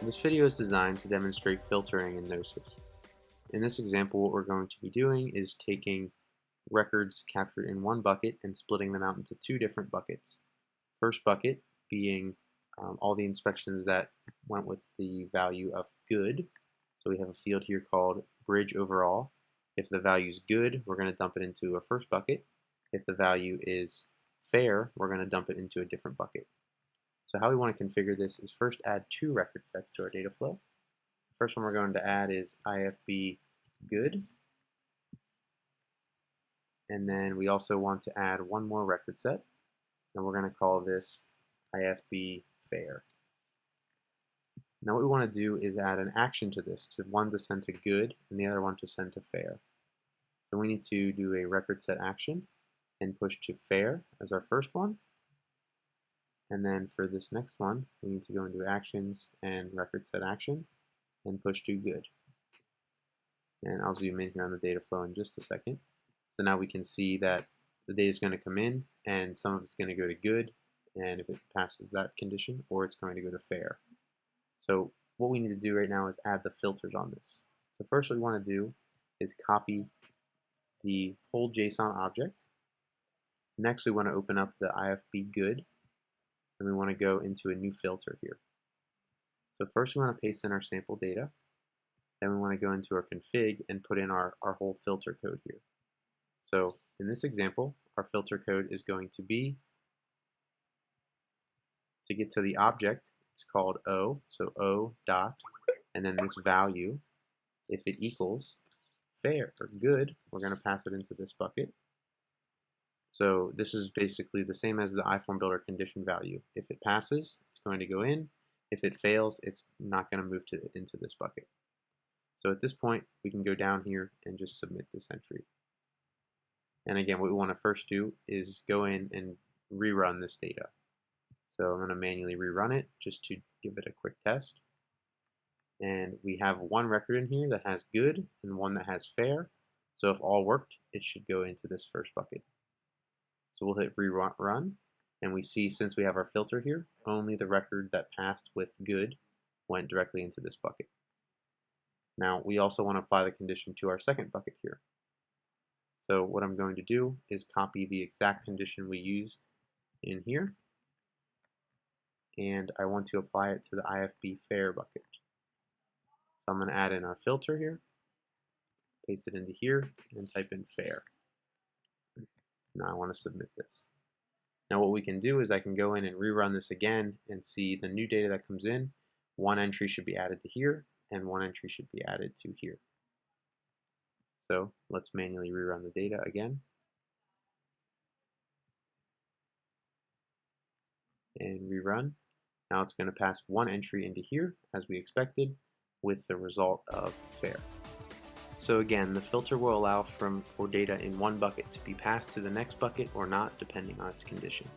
This video is designed to demonstrate filtering in Gnosis. In this example, what we're going to be doing is taking records captured in one bucket and splitting them out into two different buckets. First bucket being all the inspections that went with the value of good. So we have a field here called bridge overall. If the value is good, we're going to dump it into a first bucket. If the value is fair, we're going to dump it into a different bucket. So how we want to configure this is first add two record sets to our data flow. The first one we're going to add is IFB good. And then we also want to add one more record set, and we're going to call this IFB fair. Now what we want to do is add an action to this, so one to send to good and the other one to send to fair. So we need to do a record set action and push to fair as our first one. And then for this next one, we need to go into actions and record set action and push to good. And I'll zoom in here on the data flow in just a second. So now we can see that the data is going to come in and some of it's going to go to good, and if it passes that condition, or it's going to go to fair. So what we need to do right now is add the filters on this. So first what we want to do is copy the whole JSON object. Next we want to open up the IFB good, and we want to go into a new filter here. So first we want to paste in our sample data, then we want to go into our config and put in our whole filter code here. So in this example, our filter code is going to be, to get to the object, it's called O, so O dot, and then this value, if it equals fair or good, we're going to pass it into this bucket. So this is basically the same as the iForm Builder condition value. If it passes, it's going to go in. If it fails, it's not going to move into this bucket. So at this point, we can go down here and just submit this entry. And again, what we want to first do is go in and rerun this data. So I'm going to manually rerun it just to give it a quick test. And we have one record in here that has good and one that has fair. So if all worked, it should go into this first bucket. So we'll hit rerun, and we see, since we have our filter here, only the record that passed with good went directly into this bucket. Now we also want to apply the condition to our second bucket here. So what I'm going to do is copy the exact condition we used in here, and I want to apply it to the IFB fair bucket. So I'm going to add in our filter here, paste it into here, and type in fair. Now I want to submit this. Now what we can do is I can go in and rerun this again and see the new data that comes in. One entry should be added to here, and one entry should be added to here. So let's manually rerun the data again. And rerun. Now it's going to pass one entry into here, as we expected, with the result of fair. So again, the filter will allow for data in one bucket to be passed to the next bucket or not, depending on its condition.